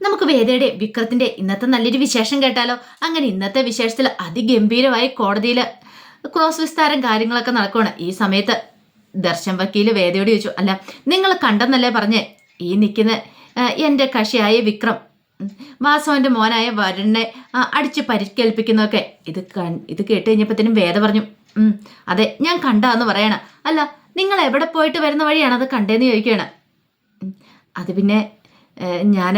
നമുക്ക് വേദയുടെ വിക്രത്തിന്റെ ഇന്നത്തെ നല്ലൊരു വിശേഷം കേട്ടാലോ? അങ്ങനെ ഇന്നത്തെ വിശേഷത്തിൽ അതിഗംഭീരമായി കോടതിയിൽ ക്രോസ് വിസ്താരം കാര്യങ്ങളൊക്കെ നടക്കുകയാണ്. ഈ സമയത്ത് ദർശൻ വക്കീല് വേദയോട് ചോദിച്ചു, അല്ല നിങ്ങൾ കണ്ടെന്നല്ലേ പറഞ്ഞേ ഈ നിൽക്കുന്ന എൻ്റെ കക്ഷിയായ വിക്രം വാസവന്റെ മോനായ വരുണിനെ അടിച്ച് പരിക്കേൽപ്പിക്കുന്നതൊക്കെ? ഇത് കേട്ട് കഴിഞ്ഞപ്പോഴത്തേനും വേദ പറഞ്ഞു, അതെ ഞാൻ കണ്ടാന്ന് പറയണ. അല്ല നിങ്ങൾ എവിടെ പോയിട്ട് വരുന്ന വഴിയാണ് അത് കണ്ടേന്ന് ചോദിക്കുകയാണ്. അത് പിന്നെ ഞാൻ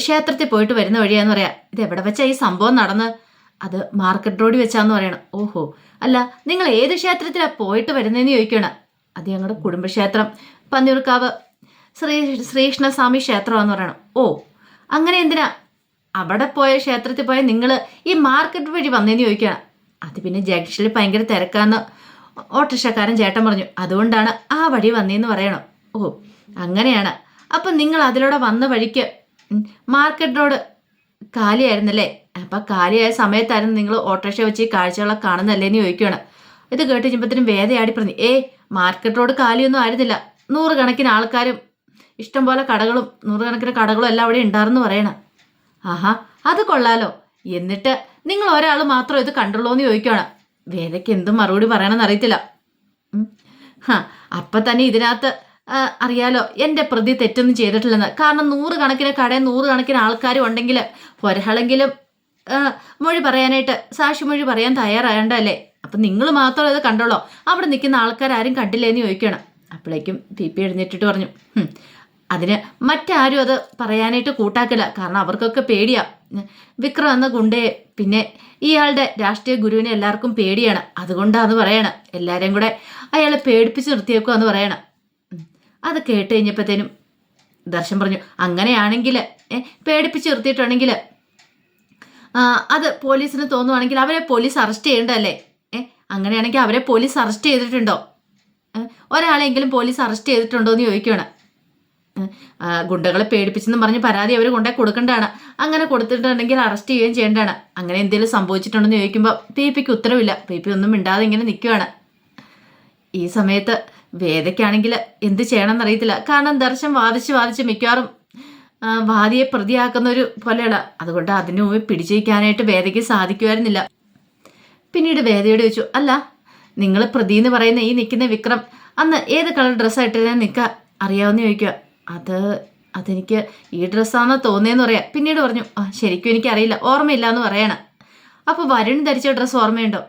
ക്ഷേത്രത്തിൽ പോയിട്ട് വരുന്ന വഴിയാന്ന് പറയാം. ഇത് എവിടെ വെച്ചാ ഈ സംഭവം നടന്ന്? അത് മാർക്കറ്റ് റോഡിൽ വെച്ചാന്ന് പറയണം. ഓഹോ, അല്ല നിങ്ങൾ ഏത് ക്ഷേത്രത്തിലാണ് പോയിട്ട് വരുന്നതെന്ന് ചോദിക്കണം. അത് ഞങ്ങളുടെ കുടുംബക്ഷേത്രം പന്നിയൂർക്കാവ് ശ്രീകൃഷ്ണസ്വാമി ക്ഷേത്രമാണെന്ന് പറയണം. ഓ അങ്ങനെ എന്തിനാ അവിടെ പോയ ക്ഷേത്രത്തിൽ പോയ നിങ്ങൾ ഈ മാർക്കറ്റ് വഴി വന്നതെന്ന് ചോദിക്കണം. അത് പിന്നെ ജംഗ്ഷനിൽ ഭയങ്കര തിരക്കാന്ന് ഓട്ടോറിക്ഷക്കാരൻ ചേട്ടൻ പറഞ്ഞു, അതുകൊണ്ടാണ് ആ വഴി വന്നതെന്ന് പറയണം. ഓ അങ്ങനെയാണ്. അപ്പം നിങ്ങൾ അതിലൂടെ വന്ന വഴിക്ക് മാർക്കറ്റ് റോഡ് കാലിയായിരുന്നല്ലേ? അപ്പം കാലിയായ സമയത്തായിരുന്നു നിങ്ങൾ ഓട്ടോറിക്ഷ വെച്ച് ഈ കാഴ്ചകളൊക്കെ കാണുന്നല്ലേന്ന് ചോദിക്കുകയാണ്. ഇത് കേട്ട് കഴിഞ്ഞപ്പോഴത്തേനും വേദയാടി പറഞ്ഞു, മാർക്കറ്റ് റോഡ് കാലിയൊന്നും ആയിരുന്നില്ല. നൂറുകണക്കിന് ആൾക്കാരും ഇഷ്ടംപോലെ കടകളും നൂറുകണക്കിന് കടകളും എല്ലാം അവിടെ ഉണ്ടായിരുന്നു പറയണം. ആഹാ അത് കൊള്ളാലോ. എന്നിട്ട് നിങ്ങൾ ഒരാൾ മാത്രം ഇത് കണ്ടുള്ളൂ എന്ന് ചോദിക്കുകയാണ്. വേദയ്ക്ക് എന്തും മറുപടി പറയണമെന്ന് അറിയത്തില്ല. അപ്പം തന്നെ ഇതിനകത്ത് അറിയാലോ എൻ്റെ പ്രതി തെറ്റൊന്നും ചെയ്തിട്ടില്ലെന്ന്. കാരണം നൂറുകണക്കിന് കടയിൽ നൂറുകണക്കിന് ആൾക്കാരും ഉണ്ടെങ്കിൽ ഒരാളെങ്കിലും മൊഴി പറയാനായിട്ട് സാക്ഷിമൊഴി പറയാൻ തയ്യാറായണ്ടല്ലേ? അപ്പം നിങ്ങൾ മാത്രം ഇത് കണ്ടോളോ, അവിടെ നിൽക്കുന്ന ആൾക്കാരും കണ്ടില്ലേന്ന് ചോദിക്കണം. അപ്പോഴേക്കും പി എഴുന്നേറ്റിട്ട് പറഞ്ഞു, അതിന് മറ്റാരും അത് പറയാനായിട്ട് കൂട്ടാക്കില്ല. കാരണം അവർക്കൊക്കെ പേടിയാ. വിക്രം എന്ന ഗുണ്ടയെ പിന്നെ ഇയാളുടെ രാഷ്ട്രീയ ഗുരുവിനെ എല്ലാവർക്കും പേടിയാണ്. അതുകൊണ്ടാന്ന് പറയണം. എല്ലാവരെയും കൂടെ അയാളെ പേടിപ്പിച്ച് നിർത്തിയേക്കുവാന്ന് പറയണം. അത് കേട്ട് കഴിഞ്ഞപ്പോഴത്തേനും ദർശൻ പറഞ്ഞു, അങ്ങനെയാണെങ്കിൽ പേടിപ്പിച്ച് നിർത്തിയിട്ടുണ്ടെങ്കിൽ അത് പോലീസിന് തോന്നുവാണെങ്കിൽ അവരെ പോലീസ് അറസ്റ്റ് ചെയ്യേണ്ടതല്ലേ? അങ്ങനെയാണെങ്കിൽ അവരെ പോലീസ് അറസ്റ്റ് ചെയ്തിട്ടുണ്ടോ? ഒരാളെങ്കിലും പോലീസ് അറസ്റ്റ് ചെയ്തിട്ടുണ്ടോ എന്ന് ചോദിക്കുകയാണ്. ഗുണ്ടകളെ പേടിപ്പിച്ചെന്നും പറഞ്ഞ് പരാതി അവർ കൊണ്ടേ കൊടുക്കേണ്ടതാണ്. അങ്ങനെ കൊടുത്തിട്ടുണ്ടെങ്കിൽ അറസ്റ്റ് ചെയ്യുകയും ചെയ്യേണ്ടതാണ്. അങ്ങനെ എന്തെങ്കിലും സംഭവിച്ചിട്ടുണ്ടെന്ന് ചോദിക്കുമ്പോൾ പിക്ക് ഉത്തരവില്ല. പി ഒന്നും മിണ്ടാതെ ഇങ്ങനെ നിൽക്കുകയാണ്. ഈ സമയത്ത് വേദയ്ക്കാണെങ്കിൽ എന്ത് ചെയ്യണമെന്ന് അറിയത്തില്ല. കാരണം ദർശൻ വാദിച്ച് മിക്കവാറും വാദിയെ പ്രതിയാക്കുന്ന ഒരു പോലെയുള്ള, അതുകൊണ്ട് അതിനു മുമ്പ് പിടിച്ചിരിക്കാനായിട്ട് വേദയ്ക്ക് സാധിക്കുമായിരുന്നില്ല. പിന്നീട് വേദയോട് ചോദിച്ചു, അല്ല നിങ്ങൾ പ്രതി എന്ന് പറയുന്ന ഈ നിൽക്കുന്ന വിക്രം അന്ന് ഏത് കളർ ഡ്രസ്സായിട്ടിരുന്ന നിൽക്കുക അറിയാവുന്ന ചോദിക്കുക. അതെനിക്ക് ഈ ഡ്രസ്സാണെന്ന് തോന്നിയെന്ന് പറയാം. പിന്നീട് പറഞ്ഞു, ശരിക്കും എനിക്കറിയില്ല, ഓർമ്മയില്ല എന്ന് പറയണം. അപ്പോൾ വരുൺ ധരിച്ച ഡ്രസ്സ് ഓർമ്മയുണ്ടോ?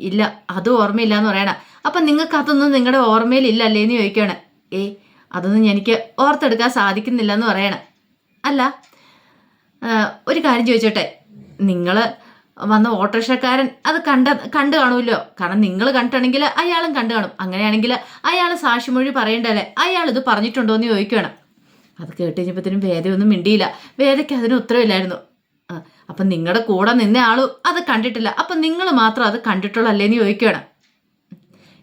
ഇല്ല അതും ഓർമ്മയില്ല എന്ന് പറയണം. അപ്പം നിങ്ങൾക്ക് അതൊന്നും നിങ്ങളുടെ ഓർമ്മയിൽ ഇല്ലല്ലേ എന്ന് ചോദിക്കുകയാണ്. അതൊന്നും എനിക്ക് ഓർത്തെടുക്കാൻ സാധിക്കുന്നില്ല എന്ന് പറയണം. അല്ല ഒരു കാര്യം ചോദിച്ചോട്ടെ, നിങ്ങൾ വന്ന ഓട്ടോറിക്ഷക്കാരൻ അത് കണ്ടു കാണുമല്ലോ. കാരണം നിങ്ങൾ കണ്ടിട്ടുണ്ടെങ്കിൽ അയാളും കണ്ടു കാണും. അങ്ങനെയാണെങ്കിൽ അയാൾ സാക്ഷിമൊഴി പറയണ്ടല്ലേ? അയാൾ ഇത് പറഞ്ഞിട്ടുണ്ടോ എന്ന് ചോദിക്കുകയാണ്. അത് കേട്ട് കഴിഞ്ഞപ്പോഴത്തേനും വേദയൊന്നും മിണ്ടിയില്ല. വേദയ്ക്ക് അതിന് ഉത്തരവില്ലായിരുന്നു. അപ്പം നിങ്ങളുടെ കൂടെ നിന്ന ആളും അത് കണ്ടിട്ടില്ല. അപ്പം നിങ്ങൾ മാത്രം അത് കണ്ടിട്ടുള്ളല്ലേന്ന് ചോദിക്കുകയാണ്.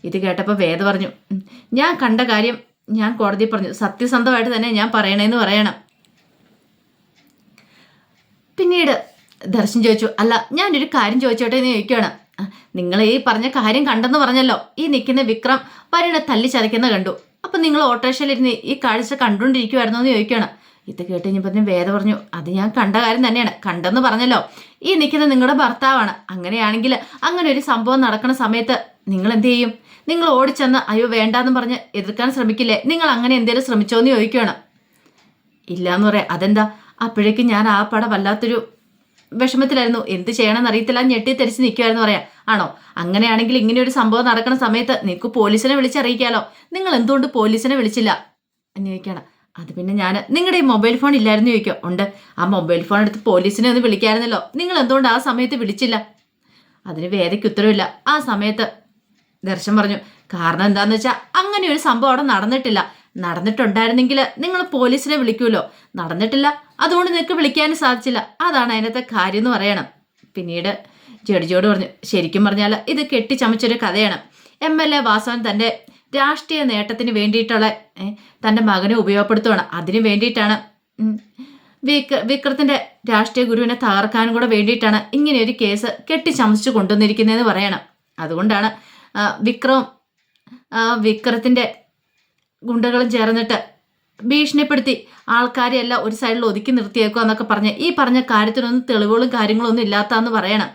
ഇത് കേട്ടപ്പോൾ വേദ പറഞ്ഞു, ഞാൻ കണ്ട കാര്യം ഞാൻ കോടതി പറഞ്ഞു, സത്യസന്ധമായിട്ട് തന്നെ ഞാൻ പറയണേന്ന് പറയണം. പിന്നീട് ദർശൻ ചോദിച്ചു, അല്ല ഞാനൊരു കാര്യം ചോദിച്ചോട്ടെ എന്ന് ചോദിക്കുകയാണ്. നിങ്ങൾ ഈ പറഞ്ഞ കാര്യം കണ്ടെന്ന് പറഞ്ഞല്ലോ. ഈ നിൽക്കുന്ന വിക്രം വരുണെ തല്ലി ചതയ്ക്കുന്ന കണ്ടു. അപ്പം നിങ്ങൾ ഓട്ടോറിക്ഷയിലിരുന്ന് ഈ കാഴ്ച കണ്ടുകൊണ്ടിരിക്കുമായിരുന്നു എന്ന് ചോദിക്കുകയാണ്. ഇത് കേട്ട് കഴിഞ്ഞപ്പോൾ വേദ പറഞ്ഞു, അത് ഞാൻ കണ്ട കാര്യം തന്നെയാണ്. കണ്ടെന്ന് പറഞ്ഞല്ലോ. ഈ നിൽക്കുന്ന നിങ്ങളുടെ ഭർത്താവാണ്. അങ്ങനെയാണെങ്കിൽ അങ്ങനെ ഒരു സംഭവം നടക്കുന്ന സമയത്ത് നിങ്ങൾ എന്ത് ചെയ്യും? നിങ്ങൾ ഓടിച്ചെന്ന് അയ്യോ വേണ്ടാന്ന് പറഞ്ഞ് എതിർക്കാൻ ശ്രമിക്കില്ലേ? നിങ്ങൾ അങ്ങനെ എന്തെങ്കിലും ശ്രമിച്ചോ എന്ന് ചോദിക്കുകയാണ്. ഇല്ല എന്ന് പറയാം. അതെന്താ? അപ്പോഴേക്കും ഞാൻ ആ പടം വല്ലാത്തൊരു വിഷമത്തിലായിരുന്നു. എന്ത് ചെയ്യണമെന്ന് അറിയത്തില്ല, ഞെട്ടി തെരിച്ച് നിൽക്കുമായിരുന്നു പറയാം. ആണോ? അങ്ങനെയാണെങ്കിൽ ഇങ്ങനെ ഒരു സംഭവം നടക്കുന്ന സമയത്ത് നിങ്ങൾക്ക് പോലീസിനെ വിളിച്ചറിയിക്കാലോ. നിങ്ങൾ എന്തുകൊണ്ട് പോലീസിനെ വിളിച്ചില്ല എന്ന് ചോദിക്കണം. അത് പിന്നെ ഞാൻ നിങ്ങളുടെ ഈ മൊബൈൽ ഫോൺ ഇല്ലായിരുന്നു ചോദിക്കുക. ഉണ്ട്, ആ മൊബൈൽ ഫോൺ എടുത്ത് പോലീസിനെ ഒന്ന് വിളിക്കാമായിരുന്നല്ലോ. നിങ്ങൾ എന്തുകൊണ്ട് ആ സമയത്ത് വിളിച്ചില്ല? അതിന് വേദയ്ക്ക് ഉത്തരവില്ല. ആ സമയത്ത് ദർശൻ പറഞ്ഞു, കാരണം എന്താണെന്ന് വെച്ചാൽ അങ്ങനെ ഒരു സംഭവം അവിടെ നടന്നിട്ടില്ല. നടന്നിട്ടുണ്ടായിരുന്നെങ്കിൽ നിങ്ങൾ പോലീസിനെ വിളിക്കുമല്ലോ. നടന്നിട്ടില്ല, അതുകൊണ്ട് നിങ്ങൾക്ക് വിളിക്കാനും സാധിച്ചില്ല. അതാണ് അതിനകത്തെ കാര്യം എന്ന് പറയണം. പിന്നീട് ജഡ്ജിയോട് പറഞ്ഞു, ശരിക്കും പറഞ്ഞാൽ ഇത് കെട്ടിച്ചമച്ചൊരു കഥയാണ്. MLA വാസവൻ തൻ്റെ രാഷ്ട്രീയ നേട്ടത്തിന് വേണ്ടിയിട്ടുള്ള തൻ്റെ മകനെ ഉപയോഗപ്പെടുത്തുകയാണ്. അതിന് വേണ്ടിയിട്ടാണ് വിക്രത്തിൻ്റെ രാഷ്ട്രീയ ഗുരുവിനെ തകർക്കാനും കൂടെ വേണ്ടിയിട്ടാണ് ഇങ്ങനെയൊരു കേസ് കെട്ടിച്ചമച്ചു കൊണ്ടുവന്നിരിക്കുന്നതെന്ന് പറയണം. അതുകൊണ്ടാണ് വിക്രത്തിൻ്റെ ഗുണ്ടകളും ചേർന്നിട്ട് ഭീഷണിപ്പെടുത്തി ആൾക്കാരെയെല്ലാം ഒരു സൈഡിൽ ഒതുക്കി നിർത്തിയേക്കുക എന്നൊക്കെ പറഞ്ഞ് ഈ പറഞ്ഞ കാര്യത്തിനൊന്നും തെളിവുകളും കാര്യങ്ങളൊന്നും ഇല്ലാത്താന്ന് പറയണം.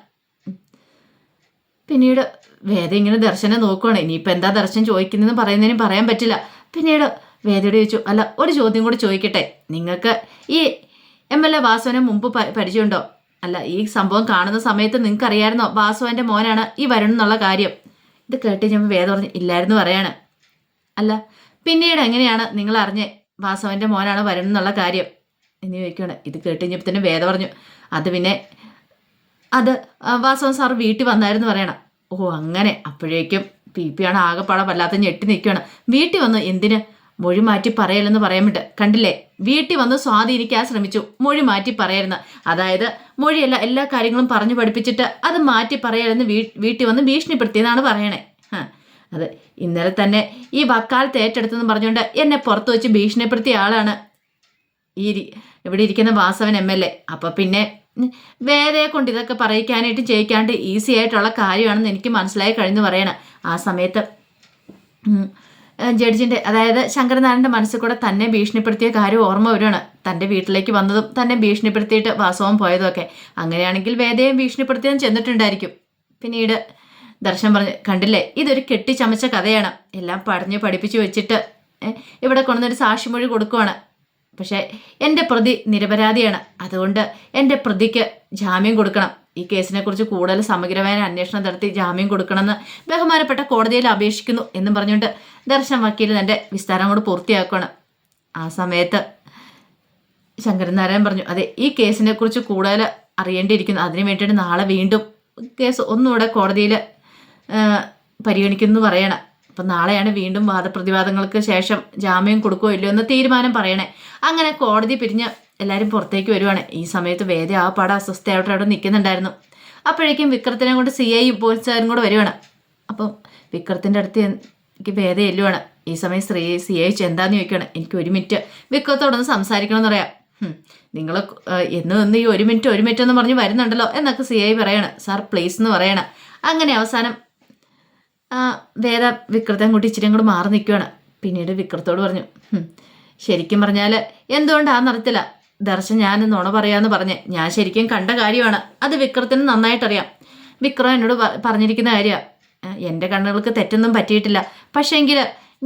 പിന്നീട് വേദ ഇങ്ങനെ ദർശനം നോക്കുകയാണ്. ഇനിയിപ്പോൾ എന്താ ദർശനം ചോദിക്കുന്നതെന്ന് പറയുന്നതിനും പറയാൻ പറ്റില്ല. പിന്നീട് വേദയോട് ചോദിച്ചു, അല്ല ഒരു ചോദ്യം കൂടി ചോദിക്കട്ടെ, നിങ്ങൾക്ക് ഈ MLA വാസുവിനെ മുമ്പ് പരിചയമുണ്ടോ? അല്ല ഈ സംഭവം കാണുന്ന സമയത്ത് നിങ്ങൾക്ക് അറിയാമായിരുന്നോ വാസുവിൻ്റെ മോനാണ് ഈ വരുൺ എന്നുള്ള കാര്യം? ഇത് കേട്ട് ഞാൻ വേദ പറഞ്ഞു, ഇല്ലായിരുന്നു പറയാണ്. അല്ല പിന്നീട് എങ്ങനെയാണ് നിങ്ങൾ അറിഞ്ഞേ വാസവൻ്റെ മോനാണ് വരുൺ എന്നുള്ള കാര്യം എന്ന് ചോദിക്കുകയാണ്. ഇത് കേട്ട് കഴിഞ്ഞപ്പോൾ തന്നെ വേദ പറഞ്ഞു, അത് പിന്നെ അത് വാസവൻ സാർ വീട്ടിൽ വന്നായിരുന്നു പറയണം. ഓ അങ്ങനെ. അപ്പോഴേക്കും PP ആണ് ആകെപ്പാടെ വല്ലാത്ത ഞെട്ടി നിൽക്കുകയാണ്. വീട്ടിൽ വന്നു എന്തിന്? മൊഴി മാറ്റി പറയലെന്ന് പറയാൻ വേണ്ടി കണ്ടില്ലേ, വീട്ടിൽ വന്ന് സ്വാധീനിക്കാൻ ശ്രമിച്ചു, മൊഴി മാറ്റി പറയരുന്ന്. അതായത് മൊഴിയല്ല എല്ലാ കാര്യങ്ങളും പറഞ്ഞു പഠിപ്പിച്ചിട്ട് അത് മാറ്റി പറയലെന്ന് വീട്ടിൽ വന്ന് ഭീഷണിപ്പെടുത്തിയെന്നാണ് പറയണേ. അത് ഇന്നലെ തന്നെ ഈ വക്കാലത്ത് ഏറ്റെടുത്തെന്ന് പറഞ്ഞുകൊണ്ട് എന്നെ പുറത്തു വെച്ച് ഭീഷണിപ്പെടുത്തിയ ആളാണ് ഇവിടെ ഇരിക്കുന്ന വാസവൻ MLA. അപ്പോൾ പിന്നെ വേദയെ കൊണ്ട് ഇതൊക്കെ പറയിക്കാനായിട്ട് ചെയ്യിക്കാണ്ട് ഈസി ആയിട്ടുള്ള കാര്യമാണെന്ന് എനിക്ക് മനസ്സിലായി കഴിഞ്ഞു പറയണം. ആ സമയത്ത് ജഡ്ജിൻ്റെ അതായത് ശങ്കരനാരായണൻ്റെ മനസ്സിൽ കൂടെ തന്നെ ഭീഷണിപ്പെടുത്തിയ കാര്യം ഓർമ്മ വരുവാണ്. തൻ്റെ വീട്ടിലേക്ക് വന്നതും തന്നെ ഭീഷണിപ്പെടുത്തിയിട്ട് വാസവൻ പോയതുമൊക്കെ. അങ്ങനെയാണെങ്കിൽ വേദയെ ഭീഷണിപ്പെടുത്തിയാൻ ചെന്നിട്ടുണ്ടായിരിക്കും. പിന്നീട് ദർശൻ പറഞ്ഞു, കണ്ടില്ലേ ഇതൊരു കെട്ടിച്ചമച്ച കഥയാണ്, എല്ലാം പഠിപ്പിച്ചു വെച്ചിട്ട് ഇവിടെ കൊണ്ടുവന്നൊരു സാക്ഷിമൊഴി കൊടുക്കുവാണ്. പക്ഷേ എൻ്റെ പ്രതി നിരപരാധിയാണ്, അതുകൊണ്ട് എൻ്റെ പ്രതിക്ക് ജാമ്യം കൊടുക്കണം. ഈ കേസിനെക്കുറിച്ച് കൂടുതൽ സമഗ്രമായ അന്വേഷണം നടത്തി ജാമ്യം കൊടുക്കണമെന്ന് ബഹുമാനപ്പെട്ട കോടതിയിൽ അപേക്ഷിക്കുന്നു എന്നും പറഞ്ഞുകൊണ്ട് ദർശൻ വക്കീൽ തൻ്റെ വിസ്താരം കൂടെ പൂർത്തിയാക്കുകയാണ്. ആ സമയത്ത് ശങ്കരനാരായണൻ പറഞ്ഞു, അതെ ഈ കേസിനെക്കുറിച്ച് കൂടുതൽ അറിയേണ്ടിയിരിക്കുന്നു, അതിനു വേണ്ടിയിട്ട് നാളെ വീണ്ടും കേസ് ഒന്നുകൂടെ കോടതിയിൽ പരിഗണിക്കുന്നു പറയണം. അപ്പം നാളെയാണ് വീണ്ടും വാദപ്രതിവാദങ്ങൾക്ക് ശേഷം ജാമ്യം കൊടുക്കുകയോ ഇല്ലയോ എന്ന് തീരുമാനം പറയണേ. അങ്ങനെ കോടതി പിരിഞ്ഞ് എല്ലാവരും പുറത്തേക്ക് വരുവാണ്. ഈ സമയത്ത് വേദ ആ പാടെ അസ്വസ്ഥയായിട്ട് അവിടെ നിൽക്കുന്നുണ്ടായിരുന്നു. അപ്പോഴേക്കും വിക്രത്തിനെ കൊണ്ട് CIയും പോലീസുകാരും കൂടെ വരുവാണ്. അപ്പം വിക്രത്തിൻ്റെ അടുത്ത് എനിക്ക് വേദ എല്ലുവാണ്. ഈ സമയം CI എന്താന്ന് ചോദിക്കുകയാണ്. എനിക്ക് 1 മിനിറ്റ് വിക്രത്തോടൊന്ന് സംസാരിക്കണമെന്ന് പറയാം. നിങ്ങൾ എന്ന് ഈ 1 മിനിറ്റ് എന്ന് പറഞ്ഞ് വരുന്നുണ്ടല്ലോ എന്നൊക്കെ CI പറയണം. സാർ പ്ലീസ് എന്ന് പറയണം. അങ്ങനെ അവസാനം വേദ വിക്രത്തെ കൂട്ടി ഇച്ചിരി കൂടെ മാറി നിൽക്കുകയാണ്. പിന്നീട് വിക്രത്തോട് പറഞ്ഞു, ശരിക്കും പറഞ്ഞാൽ എന്തുകൊണ്ടാണെന്നറിയത്തില്ല ദർശൻ ഞാൻ നുണ പറയാമെന്ന് പറഞ്ഞ് ഞാൻ ശരിക്കും കണ്ട കാര്യമാണ്. അത് വിക്രത്തിന് നന്നായിട്ടറിയാം. വിക്രം എന്നോട് പറഞ്ഞിരിക്കുന്ന കാര്യമാണ്. എൻ്റെ കണ്ണുകൾക്ക് തെറ്റൊന്നും പറ്റിയിട്ടില്ല, പക്ഷേങ്കിൽ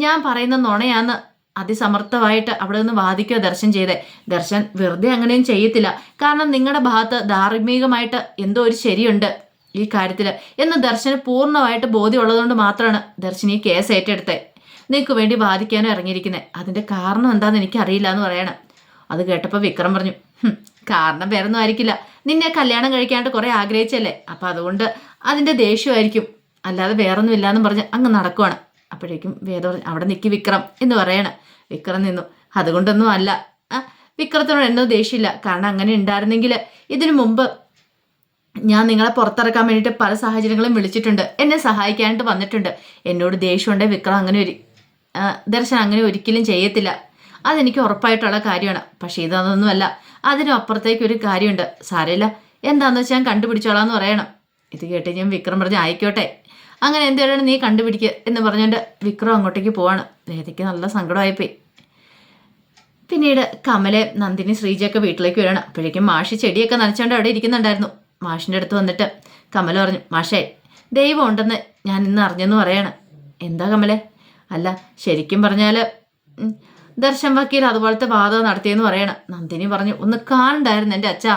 ഞാൻ പറയുന്ന നുണയാന്ന് അതിസമർത്ഥമായിട്ട് അവിടെ നിന്ന് വാദിക്കുക ദർശൻ ചെയ്തേ. ദർശൻ വെറുതെ അങ്ങനെയും ചെയ്യത്തില്ല, കാരണം നിങ്ങളുടെ ഭാഗത്ത് ധാർമ്മികമായിട്ട് എന്തോ ഒരു ശരിയുണ്ട് ഈ കാര്യത്തിൽ എന്ന് ദർശന് പൂർണ്ണമായിട്ട് ബോധ്യമുള്ളതുകൊണ്ട് മാത്രമാണ് ദർശൻ ഈ കേസ് ഏറ്റെടുത്തത്. നിങ്ങൾക്ക് വേണ്ടി വാദിക്കാനും ഇറങ്ങിയിരിക്കുന്നത്. അതിൻ്റെ കാരണം എന്താണെന്ന് എനിക്കറിയില്ല എന്ന് പറയണം. അത് കേട്ടപ്പോൾ വിക്രം പറഞ്ഞു, കാരണം വേറൊന്നും ആയിരിക്കില്ല, നിന്നെ കല്യാണം കഴിക്കാണ്ട് കുറേ ആഗ്രഹിച്ചല്ലേ, അപ്പം അതുകൊണ്ട് അതിൻ്റെ ദേഷ്യമായിരിക്കും, അല്ലാതെ വേറൊന്നും ഇല്ലയെന്നും പറഞ്ഞ് അങ്ങ് നടക്കുവാണ്. അപ്പോഴേക്കും വേദ പറഞ്ഞു, അവിടെ നിൽക്കി വിക്രം എന്ന് പറയണം. വിക്രം നിന്നു. അതുകൊണ്ടൊന്നും അല്ല, വിക്രത്തിനോട് എന്നോ ദേഷ്യമില്ല, കാരണം അങ്ങനെ ഉണ്ടായിരുന്നെങ്കിൽ ഇതിനു മുമ്പ് ഞാൻ നിങ്ങളെ പുറത്തിറക്കാൻ വേണ്ടിയിട്ട് പല സാഹചര്യങ്ങളും വിളിച്ചിട്ടുണ്ട്, എന്നെ സഹായിക്കാനായിട്ട് വന്നിട്ടുണ്ട്. എന്നോട് ദേഷ്യമുണ്ടേ വിക്രം അങ്ങനെ ദർശൻ അങ്ങനെ ഒരിക്കലും ചെയ്യത്തില്ല, അതെനിക്ക് ഉറപ്പായിട്ടുള്ള കാര്യമാണ്. പക്ഷേ ഇതൊന്നുമല്ല, അതിനും അപ്പുറത്തേക്കൊരു കാര്യമുണ്ട്. സാരമില്ല, എന്താണെന്ന് വെച്ചാൽ ഞാൻ കണ്ടുപിടിച്ചോളാന്ന് പറയണം. ഇത് കേട്ട് ഞാൻ വിക്രം പറഞ്ഞ് ആയിക്കോട്ടെ, അങ്ങനെ എന്തെങ്കിലും നീ കണ്ടുപിടിക്കുക എന്ന് പറഞ്ഞുകൊണ്ട് വിക്രം അങ്ങോട്ടേക്ക് പോവാണ്. വേദയ്ക്ക് നല്ല സങ്കടമായിപ്പോയി. പിന്നീട് കമലെ, നന്ദിനി, ശ്രീജയൊക്കെ വീട്ടിലേക്ക് വരികയാണ്. അപ്പോഴേക്കും മാഷി ചെടിയൊക്കെ നനച്ചുകൊണ്ട് അവിടെ ഇരിക്കുന്നുണ്ടായിരുന്നു. മാഷിൻ്റെ അടുത്ത് വന്നിട്ട് കമല പറഞ്ഞു, മാഷേ ദൈവം ഉണ്ടെന്ന് ഞാൻ ഇന്ന് അറിഞ്ഞെന്ന് പറയാണ്. എന്താ കമലെ? അല്ല ശരിക്കും പറഞ്ഞാൽ ദർശൻ വക്കീൽ അതുപോലത്തെ വാദം നടത്തിയെന്ന് പറയണം. നന്ദിനി പറഞ്ഞു, ഒന്ന് കാണണ്ടായിരുന്നു എൻ്റെ അച്ഛാ.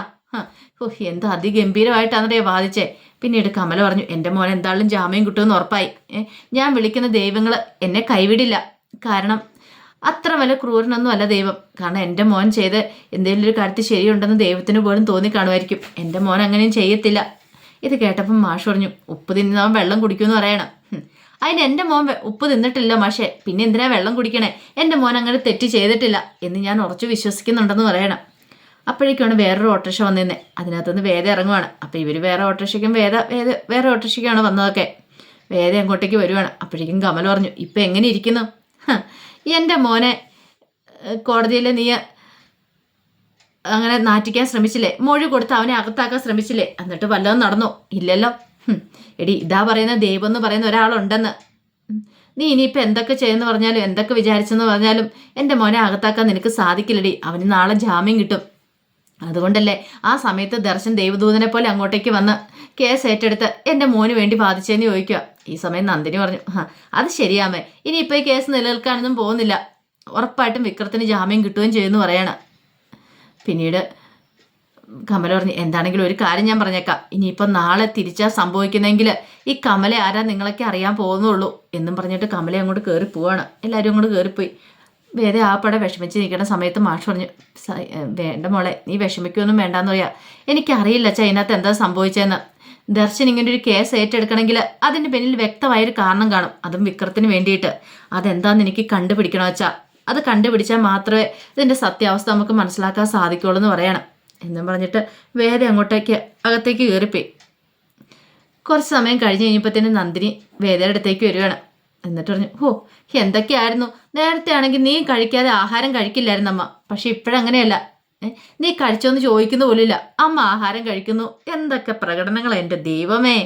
എന്താ അതിഗംഭീരമായിട്ടാണെന്നേ വാദിച്ചേ. പിന്നീട് കമല പറഞ്ഞു, എൻ്റെ മോൻ എന്തായാലും ജാമ്യം കിട്ടുമെന്ന് ഉറപ്പായി. ഞാൻ വിളിക്കുന്ന ദൈവങ്ങൾ എന്നെ കൈവിടില്ല, കാരണം അത്ര വലിയ ക്രൂരനൊന്നും അല്ല ദൈവം. കാരണം എൻ്റെ മോൻ ചെയ്ത് എന്തെങ്കിലും ഒരു കാര്യത്തിൽ ശരിയുണ്ടെന്ന് ദൈവത്തിന് പോലും തോന്നിക്കാണുമായിരിക്കും. എൻ്റെ മോൻ അങ്ങനെയും ചെയ്യത്തില്ല. ഇത് കേട്ടപ്പം മാഷ് പറഞ്ഞു, ഉപ്പ് തിന്നവൻ വെള്ളം കുടിക്കുമെന്ന് പറയണം. അതിന് എൻ്റെ മോൻ ഉപ്പ് തിന്നിട്ടില്ല മാഷേ, പിന്നെ എന്തിനാ വെള്ളം കുടിക്കണേ? എൻ്റെ മോൻ അങ്ങനെ തെറ്റ് ചെയ്തിട്ടില്ല എന്ന് ഞാൻ ഉറച്ചു വിശ്വസിക്കുന്നുണ്ടെന്ന് പറയണം. അപ്പോഴേക്കാണ് വേറൊരു ഓട്ടോറിക്ഷ വന്നിരുന്നത്. അതിനകത്തുനിന്ന് വേദ ഇറങ്ങുവാണ്. അപ്പോൾ ഇവർ വേറെ ഓട്ടോറിക്ഷയ്ക്കും വേറെ ഓട്ടോറിക്ഷയ്ക്കാണ് വന്നതൊക്കെ. വേദ അങ്ങോട്ടേക്ക് വരുവാണ്. അപ്പോഴേക്കും കമൽ പറഞ്ഞു, ഇപ്പം എങ്ങനെ ഇരിക്കുന്നു? എൻ്റെ മോനെ കോടതിയിൽ നീ അങ്ങനെ നാറ്റിക്കാൻ ശ്രമിച്ചില്ലേ? മൊഴി കൊടുത്ത് അവനെ അകത്താക്കാൻ ശ്രമിച്ചില്ലേ? എന്നിട്ട് വല്ലതും നടന്നോ? ഇല്ലല്ലോ. എടി ഇതാ പറയുന്ന ദൈവം എന്ന് പറയുന്ന ഒരാളുണ്ടെന്ന്. നീ ഇനിയിപ്പോൾ എന്തൊക്കെ ചെയ്യുമെന്ന് പറഞ്ഞാലും എന്തൊക്കെ വിചാരിച്ചെന്ന് പറഞ്ഞാലും എൻ്റെ മോനെ അകത്താക്കാൻ നിനക്ക് സാധിക്കില്ലടി. അവന് നാളെ ജാമ്യം കിട്ടും. അതുകൊണ്ടല്ലേ ആ സമയത്ത് ദർശൻ ദൈവദൂതനെ പോലെ അങ്ങോട്ടേക്ക് വന്ന് കേസ് ഏറ്റെടുത്ത് എൻ്റെ മോന് വേണ്ടി ബാധിച്ചതെന്ന് ചോദിക്കുക. ഈ സമയം നന്ദിനി പറഞ്ഞു, അത് ശരിയാമേ, ഇനിയിപ്പോൾ ഈ കേസ് നിലനിൽക്കാനൊന്നും പോകുന്നില്ല. ഉറപ്പായിട്ടും വിക്രത്തിന് ജാമ്യം കിട്ടുകയും ചെയ്യുമെന്ന് പറയണം. പിന്നീട് കമല പറഞ്ഞു, എന്താണെങ്കിലും ഒരു കാര്യം ഞാൻ പറഞ്ഞേക്കാം, ഇനിയിപ്പം നാളെ തിരിച്ചാ സംഭവിക്കുന്നെങ്കിൽ ഈ കമല ആരാ നിങ്ങളൊക്കെ അറിയാൻ പോകുന്നുള്ളൂ എന്നും പറഞ്ഞിട്ട് കമല അങ്ങോട്ട് കയറി പോവാണ്. എല്ലാവരും അങ്ങോട്ട് കയറിപ്പോയി. വേറെ ആപ്പടെ വിഷമിച്ച് നിൽക്കുന്ന സമയത്ത് മാഷ് പറഞ്ഞു, വേണ്ട മോളെ, നീ വിഷമിക്കൊന്നും വേണ്ടാന്ന് പറയാ. എനിക്കറിയില്ല അച്ഛാ ഇതിനകത്ത് എന്താ സംഭവിച്ചതെന്ന്. ദർശൻ ഇങ്ങനെ ഒരു കേസ് ഏറ്റെടുക്കണമെങ്കിൽ അതിൻ്റെ പിന്നിൽ വ്യക്തമായൊരു കാരണം കാണും, അതും വിക്രത്തിന് വേണ്ടിയിട്ട്. അതെന്താന്ന് എനിക്ക് കണ്ടുപിടിക്കണോ അച്ഛാ. അത് കണ്ടുപിടിച്ചാൽ മാത്രമേ ഇതിൻ്റെ സത്യാവസ്ഥ നമുക്ക് മനസ്സിലാക്കാൻ സാധിക്കുള്ളൂ എന്ന് പറയണം എന്നും പറഞ്ഞിട്ട് വേറെ അങ്ങോട്ടേക്ക് അകത്തേക്ക് കയറിപ്പോയി. കുറച്ച് സമയം കഴിഞ്ഞ് കഴിഞ്ഞപ്പോഴത്തേന് നന്ദിനി വേദയുടെ അടുത്തേക്ക് വരികയാണ്. എന്നിട്ട് പറഞ്ഞു, എന്തൊക്കെയായിരുന്നു നേരത്തെ ആണെങ്കിൽ നീ കഴിക്കാതെ ആഹാരം കഴിക്കില്ലായിരുന്നു അമ്മ, പക്ഷെ ഇപ്പോഴങ്ങനെയല്ല. നീ കഴിച്ചോന്ന് ചോദിക്കുന്ന പോലില്ല, അമ്മ ആഹാരം കഴിക്കുന്നു. എന്തൊക്കെ പ്രകടനങ്ങളാണ് എൻ്റെ ദൈവമേ.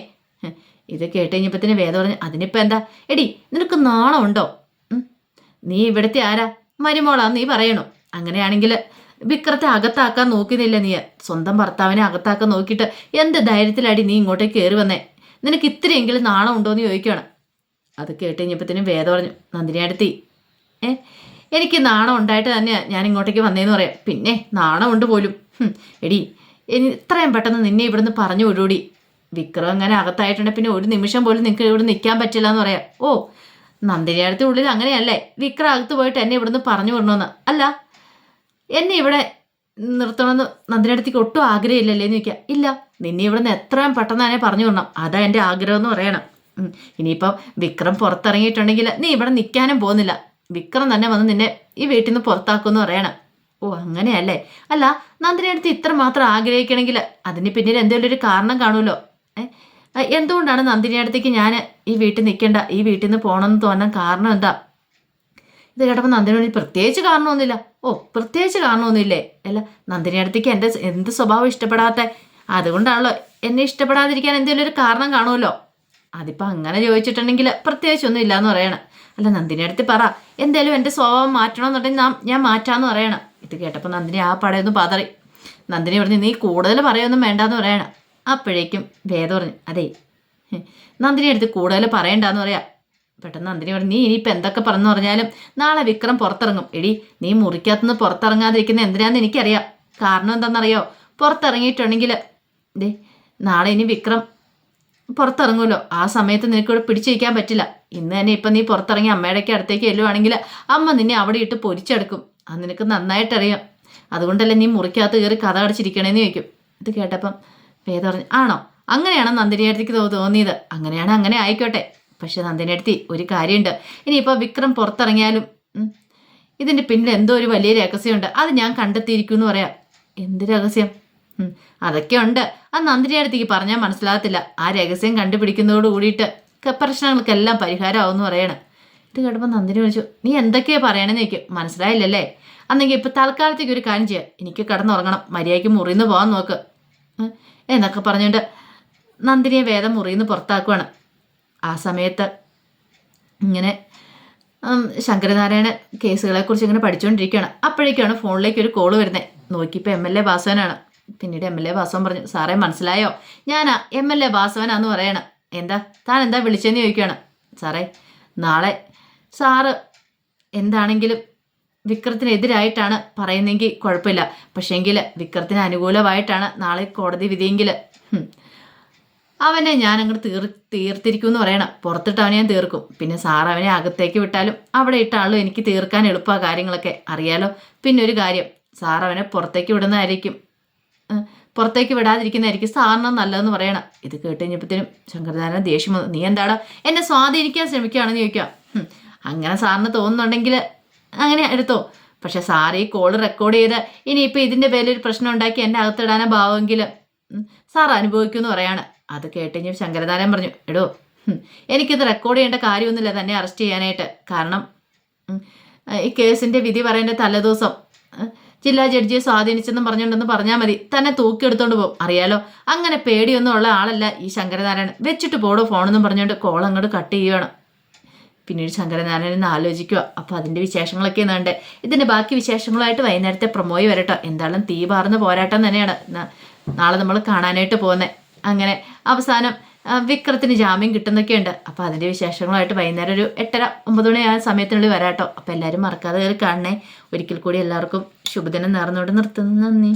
ഇത് കേട്ട് കഴിഞ്ഞപ്പോഴത്തേന് വേദ പറഞ്ഞു, അതിനിപ്പോൾ എന്താ എടി, നിനക്ക് നാണമുണ്ടോ? നീ ഇവിടുത്തെ ആരാ? മരുമോളാന്ന് നീ പറയണു. അങ്ങനെയാണെങ്കിൽ വിക്രത്തെ അകത്താക്കാൻ നോക്കുന്നില്ല നീ. സ്വന്തം ഭർത്താവിനെ അകത്താക്കാൻ നോക്കിയിട്ട് എന്ത് ധൈര്യത്തിലടി നീ ഇങ്ങോട്ടേക്ക് കയറി വന്നേ? നിനക്ക് ഇത്രയെങ്കിലും നാണം ഉണ്ടോയെന്ന് ചോദിക്കുകയാണ്. അത് കേട്ട് കഴിഞ്ഞപ്പോഴത്തേനും വേദ പറഞ്ഞു, നന്ദിനി അടുത്തി, എനിക്ക് നാണം ഉണ്ടായിട്ട് തന്നെയാണ് ഞാൻ ഇങ്ങോട്ടേക്ക് വന്നേന്ന് പറയാം. പിന്നെ നാണമുണ്ട് പോലും. എടി, ഇത്രയും പെട്ടെന്ന് നിന്നെ ഇവിടുന്ന് പറഞ്ഞു വിടൂടി. വിക്രം അങ്ങനെ അകത്തായിട്ടുണ്ട്, പിന്നെ ഒരു നിമിഷം പോലും നിങ്ങൾക്ക് ഇവിടെ നിൽക്കാൻ പറ്റില്ല എന്ന് പറയാം. നന്ദിനി അടുത്ത ഉള്ളിൽ അങ്ങനെയല്ലേ, വിക്രം അകത്ത് പോയിട്ട് എന്നെ ഇവിടുന്ന് പറഞ്ഞു വിടണമെന്ന്. അല്ല, എന്നെ ഇവിടെ നിർത്തണമെന്ന് നന്ദിനി അടുത്തേക്ക് ഒട്ടും ആഗ്രഹമില്ലല്ലേ എന്ന് ചോദിക്കുക. ഇല്ല, നിന്നെ ഇവിടുന്ന് എത്രയും പെട്ടെന്ന് തന്നെ പറഞ്ഞു വിടണം, അതാ എൻ്റെ ആഗ്രഹം എന്ന് പറയണം. ഇനിയിപ്പം വിക്രം പുറത്തിറങ്ങിയിട്ടുണ്ടെങ്കിൽ നീ ഇവിടെ നിൽക്കാനും പോകുന്നില്ല, വിക്രം തന്നെ വന്ന് നിന്നെ ഈ വീട്ടിൽ നിന്ന് പുറത്താക്കുമെന്ന് പറയണം. അങ്ങനെയല്ലേ? അല്ല, നന്ദിനി അടുത്ത് ഇത്ര മാത്രം ആഗ്രഹിക്കണമെങ്കിൽ അതിന് പിന്നീട് എന്തെങ്കിലും ഒരു കാരണം കാണുമല്ലോ. എന്തുകൊണ്ടാണ് നന്ദിനി അടുത്തേക്ക് ഞാൻ ഈ വീട്ടിൽ നിൽക്കേണ്ട, ഈ വീട്ടിൽ നിന്ന് പോകണമെന്ന് തോന്നാൻ കാരണം എന്താ? ഇത് കേട്ടപ്പോൾ നന്ദിനി പ്രത്യേകിച്ച് കാരണമൊന്നുമില്ല. പ്രത്യേകിച്ച് കാരണമൊന്നുമില്ലേ? അല്ല, നന്ദിനി അടുത്തേക്ക് എൻ്റെ എന്ത് സ്വഭാവം ഇഷ്ടപ്പെടാത്ത, അതുകൊണ്ടാണല്ലോ. എന്നെ ഇഷ്ടപ്പെടാതിരിക്കാൻ എന്തെങ്കിലും ഒരു കാരണം കാണുമല്ലോ. അതിപ്പോൾ അങ്ങനെ ചോദിച്ചിട്ടുണ്ടെങ്കിൽ പ്രത്യേകിച്ചൊന്നും ഇല്ലയെന്ന് പറയണം. അല്ല, നന്ദിനി അടുത്ത് പറ, എന്തേലും എൻ്റെ സ്വഭാവം മാറ്റണമെന്നുണ്ടെങ്കിൽ ഞാൻ മാറ്റാമെന്ന് പറയണം. ഇത് കേട്ടപ്പോൾ നന്ദിനി ആ പടയൊന്നും പതറി. നന്ദിനി പറഞ്ഞു, നീ കൂടുതൽ പറയൊന്നും വേണ്ടാന്ന് പറയണം. അപ്പോഴേക്കും വേദ പറഞ്ഞു, അതെ, നന്ദിനി അടുത്ത് കൂടുതൽ പറയണ്ടെന്ന് പറയാം. പെട്ടെന്ന് നന്ദിനി പറഞ്ഞു, നീ ഇനിയിപ്പോൾ എന്തൊക്കെ പറഞ്ഞു പറഞ്ഞാലും നാളെ വിക്രം പുറത്തിറങ്ങും. എടി, നീ മുറിക്കകത്തുനിന്ന് പുറത്തിറങ്ങാതിരിക്കുന്ന എന്തിനാന്ന് എനിക്കറിയാം. കാരണം എന്താണെന്നറിയോ? പുറത്തിറങ്ങിയിട്ടുണ്ടെങ്കിൽ നാളെ ഇനി വിക്രം പുറത്തിറങ്ങുമല്ലോ. ആ സമയത്ത് നിനക്കിവിടെ പിടിച്ചിരിക്കാൻ പറ്റില്ല. ഇന്ന് തന്നെ ഇപ്പം നീ പുറത്തിറങ്ങി അമ്മയുടെയൊക്കെ അടുത്തേക്ക് ചെല്ലുവാണെങ്കിൽ അമ്മ നിന്നെ അവിടെ ഇട്ട് പൊരിച്ചെടുക്കും. അത് നിനക്ക് നന്നായിട്ടറിയാം. അതുകൊണ്ടല്ലേ നീ മുറിക്കകത്ത് കയറി കഥ അടച്ചിരിക്കണേന്ന് ചോദിക്കും. ഇത് കേട്ടപ്പം വേദ പറഞ്ഞു, ആണോ? അങ്ങനെയാണോ നന്ദിനി അടുത്തേക്ക് തോന്നിയത്? അങ്ങനെയാണ്, അങ്ങനെ ആയിക്കോട്ടെ. പക്ഷെ നന്ദിനി അടുത്തി ഒരു കാര്യമുണ്ട്, ഇനിയിപ്പോൾ വിക്രം പുറത്തിറങ്ങിയാലും ഇതിൻ്റെ പിന്നിൽ എന്തോ ഒരു വലിയ രഹസ്യമുണ്ട്, അത് ഞാൻ കണ്ടെത്തിയിരിക്കും എന്ന് പറയാം. എന്ത് രഹസ്യം? അതൊക്കെ ഉണ്ട്, അത് നന്ദിനി അടുത്തേക്ക് പറഞ്ഞാൽ മനസ്സിലാകത്തില്ല. ആ രഹസ്യം കണ്ടുപിടിക്കുന്നതോട് കൂടിയിട്ട് പ്രശ്നങ്ങൾക്കെല്ലാം പരിഹാരമാവുമെന്ന് പറയണം. ഇത് കേട്ടപ്പോൾ നന്ദിനി വിളിച്ചു, നീ എന്തൊക്കെയാണ് പറയണമെന്ന് ചോദിക്കും. മനസ്സിലായില്ലല്ലേ? അന്നെങ്കിൽ ഇപ്പം തൽക്കാലത്തേക്ക് ഒരു കാര്യം ചെയ്യാം, എനിക്ക് കിടന്നുറങ്ങണം, മര്യാദയ്ക്ക് മുറിന്ന് പോകാൻ നോക്ക് എന്നൊക്കെ പറഞ്ഞുകൊണ്ട് നന്ദിനിയെ വേദം മുറിന്ന് പുറത്താക്കുവാണ്. ആ സമയത്ത് ഇങ്ങനെ ശങ്കരനാരായണ കേസുകളെക്കുറിച്ച് ഇങ്ങനെ പഠിച്ചുകൊണ്ടിരിക്കുകയാണ്. അപ്പോഴേക്കാണ് ഫോണിലേക്ക് ഒരു കോള് വരുന്നത്. നോക്കിയപ്പോൾ MLA വാസവനാണ്. പിന്നീട് MLA വാസവൻ പറഞ്ഞു, സാറേ മനസ്സിലായോ? ഞാനാ MLA വാസവനാന്ന് പറയണം. താൻ എന്താ വിളിച്ചെന്ന് ചോദിക്കുകയാണ്. സാറേ, നാളെ സാറ് എന്താണെങ്കിലും വിക്രത്തിനെതിരായിട്ടാണ് പറയുന്നെങ്കിൽ കുഴപ്പമില്ല, പക്ഷേങ്കിൽ വിക്രത്തിന് അനുകൂലമായിട്ടാണ് നാളെ കോടതി വിധിയെങ്കിൽ അവനെ ഞാൻ അങ്ങോട്ട് തീർത്തിരിക്കും എന്ന് പറയണം. പുറത്തിട്ട് അവനെ ഞാൻ തീർക്കും. പിന്നെ സാർ അവനെ അകത്തേക്ക് വിട്ടാലും അവിടെ ഇട്ടാണല്ലോ എനിക്ക് തീർക്കാൻ എളുപ്പമാണ് കാര്യങ്ങളൊക്കെ, അറിയാലോ. പിന്നെ ഒരു കാര്യം, സാർ അവനെ പുറത്തേക്ക് വിടുന്നതായിരിക്കും, പുറത്തേക്ക് വിടാതിരിക്കുന്നതായിരിക്കും സാറിന് നല്ലതെന്ന് പറയണം. ഇത് കേട്ട് കഴിഞ്ഞപ്പോഴത്തേനും ശങ്കരനാരായണൻ ദേഷ്യം വന്നു. നീ എന്താടാ എന്നെ സ്വാധീനിക്കാൻ ശ്രമിക്കുകയാണെന്ന് ചോദിക്കാം. അങ്ങനെ സാറിന് തോന്നുന്നുണ്ടെങ്കിൽ അങ്ങനെ എടുത്തോ, പക്ഷെ സാർ ഈ കോള് റെക്കോർഡ് ചെയ്ത് ഇനിയിപ്പോൾ ഇതിൻ്റെ പേരിലൊരു പ്രശ്നം ഉണ്ടാക്കി എന്നെ അകത്തിടാനാ ഭാവമെങ്കിൽ സാർ അനുഭവിക്കുമെന്ന് പറയാണ്. അത് കേട്ടുകഴിഞ്ഞ് ശങ്കരനാരായണൻ പറഞ്ഞു, എടോ, എനിക്കിത് റെക്കോർഡ് ചെയ്യേണ്ട കാര്യമൊന്നുമില്ല തന്നെ അറസ്റ്റ് ചെയ്യാനായിട്ട്. കാരണം ഈ കേസിൻ്റെ വിധി പറയേണ്ട തലേദിവസം ജില്ലാ ജഡ്ജിയെ സ്വാധീനിച്ചെന്നും പറഞ്ഞുകൊണ്ടെന്ന് പറഞ്ഞാൽ മതി, തന്നെ തൂക്കിയെടുത്തോണ്ട് പോകും, അറിയാലോ. അങ്ങനെ പേടിയൊന്നും ഉള്ള ആളല്ല ഈ ശങ്കരനാരായണൻ. വെച്ചിട്ട് പോടോ ഫോണെന്നും പറഞ്ഞുകൊണ്ട് കോൾ അങ്ങോട്ട് കട്ട് ചെയ്യുകയാണ്. പിന്നീട് ശങ്കരനാരായണൻ ആലോചിക്കുക. അപ്പോൾ അതിൻ്റെ വിശേഷങ്ങളൊക്കെ എന്നുണ്ട്. ഇതിൻ്റെ ബാക്കി വിശേഷങ്ങളുമായിട്ട് വൈകുന്നേരത്തെ പ്രൊമോയി വരട്ടോ. എന്തായാലും തീ പാർന്ന് പോരാട്ടം തന്നെയാണ് നാളെ നമ്മൾ കാണാനായിട്ട് പോകുന്നത്. അങ്ങനെ അവസാനം വിക്രത്തിന് ജാമ്യം കിട്ടുന്നൊക്കെ ഉണ്ട്. അപ്പോൾ അതിൻ്റെ വിശേഷങ്ങളുമായിട്ട് വൈകുന്നേരം ഒരു 8:30-9 മണി ആ സമയത്തിനുള്ളിൽ വരാട്ടോ. അപ്പോൾ എല്ലാവരും മറക്കാതെ കയറി കാണണേ. ഒരിക്കൽ കൂടി എല്ലാവർക്കും ശുഭദിനം നേർന്നുകൊണ്ട് നിർത്തുന്നു. നന്ദി.